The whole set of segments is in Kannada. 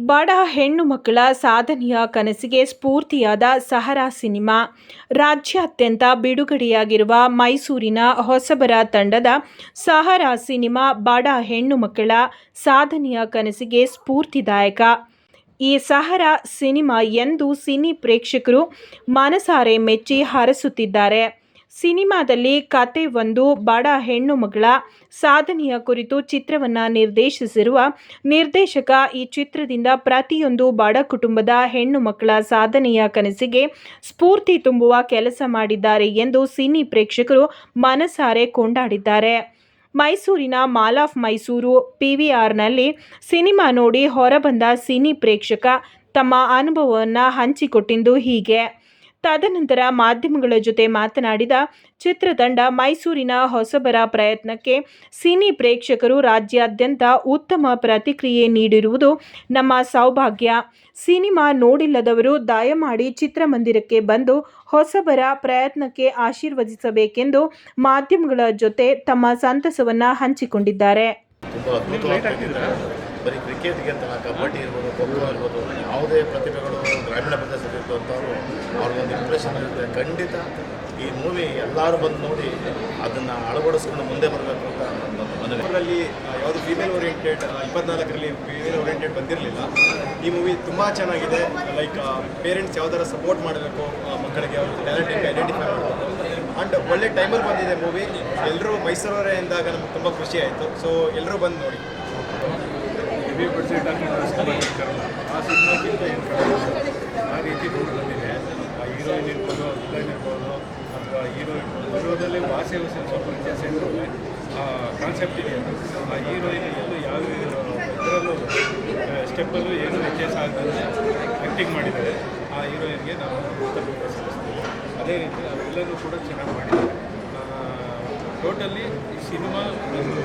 ಬಡ ಹೆಣ್ಣು ಮಕ್ಕಳ ಸಾಧನೆಯ ಕನಸಿಗೆ ಸ್ಫೂರ್ತಿಯಾದ ಸಹರಾ ಸಿನಿಮಾ. ರಾಜ್ಯಾದ್ಯಂತ ಬಿಡುಗಡೆಯಾಗಿರುವ ಮೈಸೂರಿನ ಹೊಸಬರ ತಂಡದ ಸಹರಾ ಸಿನಿಮಾ ಬಡ ಹೆಣ್ಣು ಮಕ್ಕಳ ಸಾಧನೆಯ ಕನಸಿಗೆ ಸ್ಫೂರ್ತಿದಾಯಕ. ಈ ಸಹರಾ ಸಿನಿಮಾ ಎಂದು ಸಿನಿ ಪ್ರೇಕ್ಷಕರು ಮನಸಾರೆ ಮೆಚ್ಚಿ ಹರಸುತ್ತಿದ್ದಾರೆ. ಸಿನಿಮಾದಲ್ಲಿ ಕತೆ ಒಂದು ಬಡ ಹೆಣ್ಣು ಮಗಳ ಸಾಧನೆಯ ಕುರಿತು ಚಿತ್ರವನ್ನು ನಿರ್ದೇಶಿಸಿರುವ ನಿರ್ದೇಶಕ ಈ ಚಿತ್ರದಿಂದ ಪ್ರತಿಯೊಂದು ಬಡ ಕುಟುಂಬದ ಹೆಣ್ಣು ಮಕ್ಕಳ ಸಾಧನೆಯ ಕನಸಿಗೆ ಸ್ಫೂರ್ತಿ ತುಂಬುವ ಕೆಲಸ ಮಾಡಿದ್ದಾರೆ ಎಂದು ಸಿನಿ ಪ್ರೇಕ್ಷಕರು ಮನಸಾರೆ ಕೊಂಡಾಡಿದ್ದಾರೆ. ಮೈಸೂರಿನ ಮಾಲ್ ಆಫ್ ಮೈಸೂರು PVRನಲ್ಲಿ ಸಿನಿಮಾ ನೋಡಿ ಹೊರಬಂದ ಸಿನಿ ಪ್ರೇಕ್ಷಕ ತಮ್ಮ ಅನುಭವವನ್ನು ಹಂಚಿಕೊಟ್ಟಿದ್ದು ಹೀಗೆ. ತದನಂತರ ಮಾಧ್ಯಮಗಳ ಜೊತೆ ಮಾತನಾಡಿದ ಚಿತ್ರತಂಡ, ಮೈಸೂರಿನ ಹೊಸಬರ ಪ್ರಯತ್ನಕ್ಕೆ ಸಿನಿ ಪ್ರೇಕ್ಷಕರು ರಾಜ್ಯಾದ್ಯಂತ ಉತ್ತಮ ಪ್ರತಿಕ್ರಿಯೆ ನೀಡಿರುವುದು ನಮ್ಮ ಸೌಭಾಗ್ಯ. ಸಿನಿಮಾ ನೋಡಿಲ್ಲದವರು ದಯಮಾಡಿ ಚಿತ್ರಮಂದಿರಕ್ಕೆ ಬಂದು ಹೊಸಬರ ಪ್ರಯತ್ನಕ್ಕೆ ಆಶೀರ್ವದಿಸಬೇಕೆಂದು ಮಾಧ್ಯಮಗಳ ಜೊತೆ ತಮ್ಮ ಸಂತಸವನ್ನು ಹಂಚಿಕೊಂಡಿದ್ದಾರೆ. ಬರೀ ಕ್ರಿಕೆಟ್ಗೆ ಅಂತ ಕಬಡ್ಡಿ ಇರ್ಬೋದು, ಖೋ ಖೋ ಇರ್ಬೋದು, ಯಾವುದೇ ಪ್ರತಿಭೆಗಳು ಗ್ರಾಮೀಣ ಪ್ರದೇಶದಲ್ಲಿರುವಂಥವ್ರು ಅವ್ರಿಗೊಂದು ಇಂಪ್ರೆಷನ್ ಇರುತ್ತೆ. ಖಂಡಿತ ಈ ಮೂವಿ ಎಲ್ಲರೂ ಬಂದು ನೋಡಿ ಅದನ್ನು ಅಳವಡಿಸ್ಕೊಂಡು ಮುಂದೆ ಬರಬೇಕು ಅಂತ ಮನವಿ. ಅದರಲ್ಲಿ ಯಾವುದು ಫೀಮೇಲ್ ಓರಿಯೆಂಟೆಡ್ 24ರಲ್ಲಿ ಫೀಮೇಲ್ ಓರಿಯೆಂಟೆಡ್ ಬಂದಿರಲಿಲ್ಲ. ಈ ಮೂವಿ ತುಂಬ ಚೆನ್ನಾಗಿದೆ. ಲೈಕ್ ಪೇರೆಂಟ್ಸ್ ಯಾವ ಥರ ಸಪೋರ್ಟ್ ಮಾಡಬೇಕು ಮಕ್ಕಳಿಗೆ, ಅವ್ರ ಟ್ಯಾಲೆಂಟಿಗೆ ಐಡೆಂಟಿಫೈ ಮಾಡಬೇಕು. ಆ್ಯಂಡ್ ಒಳ್ಳೆ ಟೈಮಲ್ಲಿ ಬಂದಿದೆ ಮೂವಿ. ಎಲ್ಲರೂ ಮೈಸೂರವರೇ ಎಂದಾಗ ನಮ್ಗೆ ತುಂಬ ಖುಷಿ ಆಯಿತು. ಸೊ ಎಲ್ಲರೂ ಬಂದು ನೋಡಿ. ಹೆವಿ ಬಡ್ಜೆಟ್ ಹಾಕಿರಲ್ಲ, ಆ ಸಿನಿಮಾಕ್ಕಿಂತ ಏನು ಆ ರೀತಿ ರೋಡ್ ಬಂದಿದೆ. ಆ ಹೀರೋಯಿನ್ ಇರ್ಬೋದು, ವಿಲನ್ ಇರ್ಬೋದು, ಅಥವಾ ಹೀರೋದಲ್ಲಿ ಭಾಷೆ ಸ್ವಲ್ಪ ವ್ಯತ್ಯಾಸ ಇದ್ರೂ ಆ ಕಾನ್ಸೆಪ್ಟ್ ಇದೆ. ಆ ಹೀರೋಯಿನ್ ಎಲ್ಲೂ ಯಾವ ಇದರಲ್ಲೂ ಸ್ಟೆಪ್ಪಲ್ಲೂ ಏನೂ ವ್ಯತ್ಯಾಸ ಆಗದಂತೆ ಆ್ಯಕ್ಟಿಂಗ್ ಮಾಡಿದ್ದಾರೆ. ಆ ಹೀರೋಯಿನ್ಗೆ ನಾವು ಕೃತಜ್ಞತೆ ಸಲ್ಲಿಸ್ತೀವಿ. ಅದೇ ರೀತಿ ಆ ವಿಲನ್ನು ಕೂಡ ಚೆನ್ನಾಗಿ ಮಾಡಿದ್ದಾರೆ. ಟೋಟಲಿ ಈ ಸಿನಿಮಾ ಒಂದು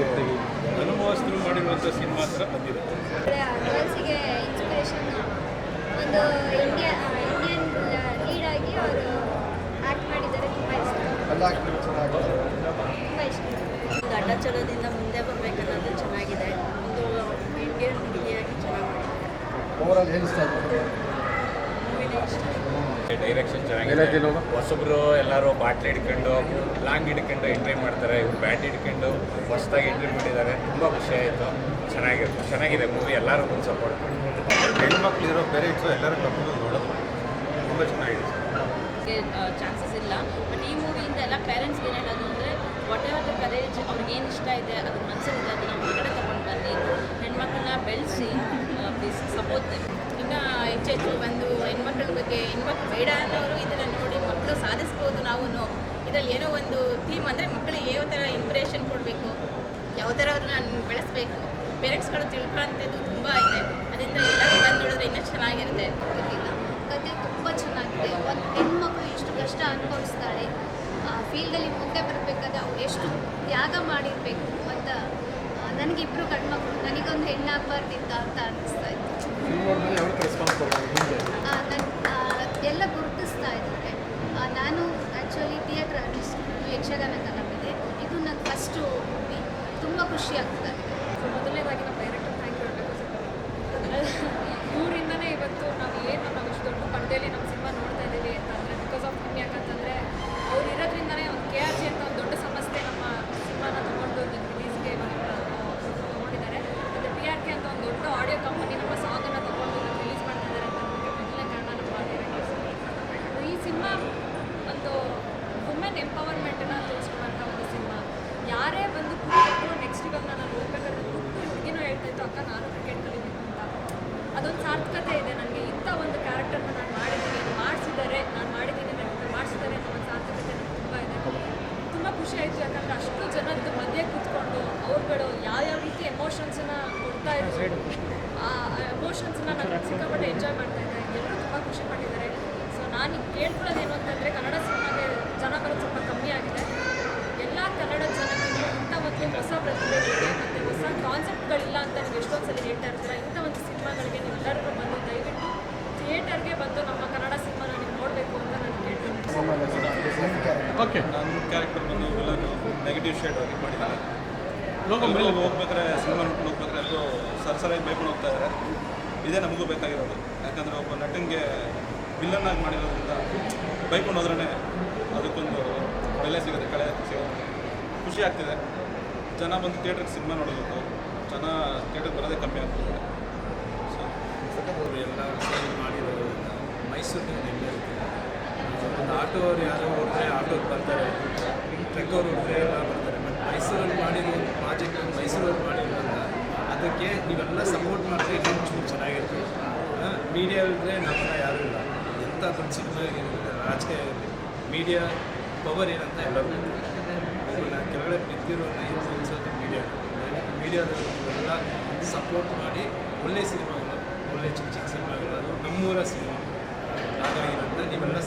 ಅನುಭವಸ್ಥರು ಮಾಡಿರುವಂಥ ಸಿನಿಮಾ ಥರ ಬಂದಿದೆ. ಗರ್ಲ್ಸಿಗೆ ಇನ್ಸ್ಪಿರೇಷನ್, ಒಂದು ಇಂಡಿಯನ್ ಲೀಡ್ ಆಗಿ ಅವರು ಆ್ಯಕ್ಟ್ ಮಾಡಿದ್ದಾರೆ. ತುಂಬ ಇಷ್ಟ. ಗಡ್ಡ ಚಲೋದಿಂದ ಮುಂದೆ ಬರಬೇಕನ್ನೋದು ಚೆನ್ನಾಗಿದೆ. ಒಂದು ಇಂಡಿಯನ್ ಹುಡುಗಿಯಾಗಿ ಚೆನ್ನಾಗಿ ಮಾಡಿದ್ದಾರೆ. ಡೈರೆಕ್ಷನ್ ಚೆನ್ನಾಗಿದೆ. ಹೊಸಬ್ರು ಎಲ್ಲರೂ ಬಾಟ್ಲಿ ಹಿಡ್ಕೊಂಡು ಲಾಂಗ್ ಹಿಡ್ಕೊಂಡು ಎಂಟ್ರಿ ಮಾಡ್ತಾರೆ. ಇವ್ರು ಬ್ಯಾಟ್ ಹಿಡ್ಕೊಂಡು ಹೊಸದಾಗಿ ಎಂಟ್ರಿ ಮಾಡಿದ್ದಾರೆ. ತುಂಬ ಖುಷಿ ಆಯಿತು. ಚೆನ್ನಾಗಿದೆ ಮೂವಿ. ಎಲ್ಲರೂ ಒಂದು ಸಪೋರ್ಟ್ ಮಾಡಿ. ಹೆಣ್ಮಕ್ಳಿರೋ ಪೇರೆಂಟ್ಸು ಎಲ್ಲರೂ ಕರ್ಕೊಂಡು ನೋಡೋದು ತುಂಬ ಚೆನ್ನಾಗಿದೆ. ಚಾನ್ಸಸ್ ಇಲ್ಲ. ಬಟ್ ಈ ಮೂವಿಯಿಂದ ಎಲ್ಲ ಪೇರೆಂಟ್ಸ್ಗೆ ಏನು ಹೇಳೋದು ಅಂದರೆ, ವಾಟ್ ಎವರ್ ದ ಕರೇಜ್ ಅವ್ರಿಗೇನು ಇಷ್ಟ ಇದೆ ಅದ್ರ ಮನಸ್ಸಲ್ಲಿದೆ ಅದನ್ನು ಹೊರಗಡೆ ತೊಗೊಂಡು ಬನ್ನಿ. ಹೆಣ್ಮಕ್ಳನ್ನ ಬೆಳೆಸಿ ಪ್ಲೀಸ್ ಸಪೋರ್ಟ್. ಇನ್ನು ಹೆಚ್ಚೆಚ್ಚು ಬಂದು ಹೆಣ್ಮಕ್ಳ ಬಗ್ಗೆ, ಹೆಣ್ಮಕ್ಳು ಬೇಡ ಅನ್ನೋರು ಇದನ್ನು ನೋಡಿ ಮಕ್ಕಳು ಸಾಧಿಸ್ಬೋದು. ನಾವು ಇದರಲ್ಲಿ ಏನೋ ಒಂದು ಥೀಮ್ ಅಂದರೆ ಮಕ್ಕಳಿಗೆ ಯಾವ ಥರ ಇನ್ಸ್ಪಿರೇಷನ್ ಕೊಡಬೇಕು, ಯಾವ ಥರ ಅವ್ರನ್ನ ಬೆಳೆಸಬೇಕು, ಪೇರೆಂಟ್ಸ್ಗಳು ತಿಳ್ಕೊಳ್ಳೋಂಥದ್ದು ತುಂಬ ಇದೆ. ಅದರಿಂದ ಎಲ್ಲರೂ ಬಂದು ನೋಡಿದ್ರೆ ಇನ್ನೂ ಚೆನ್ನಾಗಿರುತ್ತೆ. ಕತೆ ತುಂಬ ಚೆನ್ನಾಗಿದೆ. ಒಂದು ಹೆಣ್ಮಕ್ಳು ಎಷ್ಟು ಕಷ್ಟ ಅನುಭವಿಸ್ತಾಳೆ, ಫೀಲ್ಡಲ್ಲಿ ಮುಂದೆ ಬರಬೇಕಾದ್ರೆ ಅವ್ರು ಎಷ್ಟು ತ್ಯಾಗ ಮಾಡಿರಬೇಕು ಅಂತ. ನನಗಿಬ್ಬರು ಗಂಡ್ಮಕ್ಳು, ನನಗೊಂದು ಹೆಣ್ಣಾಗಬಾರ್ದಿತ್ತ ಅಂತ ಅನ್ನಿಸ್ತಾ ಇತ್ತು. ಎಲ್ಲ ಗುರುತಿಸ್ತಾ ಇದ್ದಾರೆ. ನಾನು ಆ್ಯಕ್ಚುಲಿ ಥಿಯೇಟ್ರ್ ಆರ್ಟಿಸ್ಟ್, ಯಕ್ಷಗಾನ ಕಲಾವಿದೆ. ಇದು ನನ್ನ ಫಸ್ಟು ಮೂವಿ. ತುಂಬ ಖುಷಿ ಆಗ್ತಾ ಇದೆ. ಮೊದಲನೇದಾಗಿ ನಮ್ಮ ಡೈರೆಕ್ಟರ್ ಥ್ಯಾಂಕ್ ಯು ಹೇಳಬೇಕು. ಊರಿಂದನೇ ಇವತ್ತು ನಾವು ಇಷ್ಟು ದೊಡ್ಡ ಪರದೆಯಲ್ಲಿ ನಮ್ಮ ಸಿನಿಮಾ ನೋಡ್ತಾ ಇದ್ದೀವಿ ಅಂತಂದರೆ ಬಿಕಾಸ್ ಆಫ್ ಹಿಮ್. ಯಾಕಂತಂದರೆ ಅವ್ರು ಇರೋದ್ರಿಂದನೇ ಒಂದು KRG ಅಂತ ಒಂದು ದೊಡ್ಡ ಸಂಸ್ಥೆ ನಮ್ಮ ಸಿನಿಮಾನ ತೊಗೊಂಡು ರಿಲೀಸ್ಗೆ ತೊಗೊಂಡಿದ್ದಾರೆ. ಮತ್ತು PRK ಅಂತ ಒಂದು ದೊಡ್ಡ ಆಡಿಯೋ ಕಂಪನಿ ನಮ್ಮ ಸಾಂಗನ್ನು ತೊಗೊಂಡು ರಿಲೀಸ್ ಮಾಡ್ತಾ ಇದ್ದಾರೆ ಅಂತ ಮೊದಲನೇ ಕಾರಣ ನಮ್ಮ ಡೈರೆಕ್ಟರ್ಸ್. ಈ ಸಿನಿಮಾ ಒಂದು ವುಮೆನ್ ಎಂಪವರ್ಮೆಂಟನ್ನು ತೋರಿಸ್ಕೊಳ್ಳೋಂಥ ಒಂದು ಸಿನಿಮಾ. ಯಾರೇ ಬಂದು ಕ್ರಿಕೆಟ್ರು ನೆಕ್ಸ್ಟ್ ಇವಾಗ ನಾನು ಹೋಗ್ಬೇಕಾದ್ರೆ ಹುಡುಗಿನೂ ಹೇಳ್ತಾ ಇತ್ತು, ಅಕ್ಕ ನಾನು ಕ್ರಿಕೆಟ್ ಕಲಿಬೇಕು ಅಂತ. ಅದೊಂದು ಸಾರ್ಥಕತೆ ಇದೆ ನನಗೆ. ಇಂಥ ಒಂದು ಕ್ಯಾರೆಕ್ಟರ್ನ ನಾನು ಮಾಡಿದ್ದೀನಿ, ಮಾಡಿಸಿದ್ದಾರೆ, ನಾನು ಮಾಡಿದ್ದೀನಿ, ನನಗೆ ಮಾಡಿಸಿದ್ದಾರೆ ಅನ್ನೋ ಒಂದು ಸಾರ್ಥಕತೆ ನನಗೆ ತುಂಬ ಇದೆ. ತುಂಬ ಖುಷಿ ಆಯಿತು. ಯಾಕಂದರೆ ಅಷ್ಟು ಜನದ ಮಧ್ಯೆ ಕೂತ್ಕೊಂಡು ಅವ್ರುಗಳು ಯಾವ್ಯಾವ ರೀತಿ ಎಮೋಷನ್ಸನ್ನು ಕೊಡ್ತಾ ಇದ್ರು, ಆ ಎಮೋಷನ್ಸನ್ನ ನಾನು ಸಿಕ್ಕಾಪಟ್ಟೆ ಎಂಜಾಯ್ ಮಾಡ್ತಾಯಿದ್ದೆ. ಎಲ್ಲರೂ ತುಂಬ ಖುಷಿ ಪಟ್ಟಿದ್ದಾರೆ. ಸೊ ನಾನು ಕೇಳ್ಕೊಳ್ಳೋದೇನು ಅಂತಂದರೆ, ಕನ್ನಡ ಸಿನಿಮಾಗೆ ಜನ ಬರೋದು ಸ್ವಲ್ಪ ಕಮ್ಮಿ ಆಗಿದೆ. ಎಲ್ಲ ಕನ್ನಡ ಜನತೆಗೂ ಇಂಥ ಒಂದು ಹೊಸ ಪ್ರತಿಭೆಗಳಿಗೆ ಮತ್ತು ಹೊಸ ಕಾನ್ಸೆಪ್ಟ್ಗಳಿಲ್ಲ ಅಂತ ನೀವು ಎಷ್ಟೊಂದು ಸಲ ಹೇಳ್ತಾ ಇರ್ತೀರ. ಇಂಥ ಒಂದು ಸಿನಿಮಾಗಳಿಗೆ ನೀವೆಲ್ಲರೂ ಬಂದು ದಯವಿಟ್ಟು ಥಿಯೇಟರ್ಗೆ ಬಂದು ನಮ್ಮ ಕನ್ನಡ ಸಿನಿಮಾನ ನೀವು ನೋಡಬೇಕು ಅಂತ ನಾನು ಕೇಳ್ತೀನಿ. ನನ್ನ ಕ್ಯಾರೆಕ್ಟರ್ ಬಂದು ವಿಲನ್ನು ನೆಗೆಟಿವ್ ಶೇಡ್ ಆಗಿ ಮಾಡಿದ್ದಾರೆ. ಹೋಗ್ಬೇಕಾದ್ರೆ ಸಿನಿಮಾ ನೋಡ್ಕೊಂಡು ಹೋಗ್ಬೇಕಾದ್ರೆ ಎಲ್ಲರೂ ಸರಸರಾಗಿ ಬೇಯ್ಕೊಂಡು ಹೋಗ್ತಾ ಇದ್ದಾರೆ. ಇದೇ ನಮಗೂ ಬೇಕಾಗಿರೋದು. ಯಾಕಂದರೆ ಒಬ್ಬ ನಟನಿಗೆ ವಿಲನ್ ಆಗಿ ಮಾಡಿರೋದ್ರಿಂದ ಬೈಕೊಂಡು ಹೋದ್ರೇ ಅದಕ್ಕೊಂದು ಬೆಲೆ ಸಿಗುತ್ತೆ, ಕಳೆ ಸಿಗುತ್ತೆ. ಖುಷಿ ಆಗ್ತಿದೆ. ಜನ ಬಂದು ಥಿಯೇಟ್ರಿಗೆ ಸಿನಿಮಾ ನೋಡಬೇಕು, ಜನ ಥಿಯೇಟ್ರಿಗೆ ಬರೋದೇ ಕಮ್ಮಿ ಆಗ್ತದೆ. ಅವರು ಎಲ್ಲ ಸೇರಿ ಮಾಡಿರೋದ್ರಿಂದ ಮೈಸೂರಿನ ನೆಮ್ಮದಿ ಇರುತ್ತೆ. ಒಂದು ಆಟೋ ಅವ್ರು ಯಾರೋ ಹೊರಟ್ರೆ ಆಟೋಗೆ ಬರ್ತಾರೆ, ಟ್ರಕ್ ಅವ್ರು ಹೊರಟ್ರೆ ಎಲ್ಲ ಬರ್ತಾರೆ. ಬಟ್ ಮೈಸೂರಲ್ಲಿ ಮಾಡಿರೋ ಒಂದು ಪ್ರಾಜೆಕ್ಟ್ ಮೈಸೂರಲ್ಲಿ ಮಾಡಿರೋದ್ರಿಂದ ಅದಕ್ಕೆ ನೀವೆಲ್ಲ ಸಪೋರ್ಟ್ ಮಾಡಿದ್ರೆ ಇನ್ನೂ ಚೂರು ಚೆನ್ನಾಗಿರ್ತದೆ. ಮೀಡಿಯಾ ಇದ್ದರೆ ನಮ್ಮನ್ನ ಯಾರೂ ಇಲ್ಲ. ಎಂಥ ದೊಡ್ಡ ಸಿನಿಮಾ ರಾಜಕೀಯ ಮೀಡಿಯಾ ಪವರ್ ಏನಂತ ಎಲ್ಲರೂ ಅವ್ರನ್ನ ಕೆಳಗಡೆ ಬಿದ್ದಿರೋ ಏನು ನಿಲ್ಲಿಸೋದು ಮೀಡಿಯಾದಲ್ಲ ಸಪೋರ್ಟ್ ಮಾಡಿ ಒಳ್ಳೆಯ ಸಿನಿಮಾಗಳು, ಒಳ್ಳೆಯ ಚಿಕ್ಕ ಚಿಕ್ಕ ಸಿನಿಮಾಗಳು, ಅದು ನಮ್ಮೂರ ಸಿನಿಮಾ ಹಾಗಾಗಿರೋದ್ರಿಂದ ನೀವೆಲ್ಲ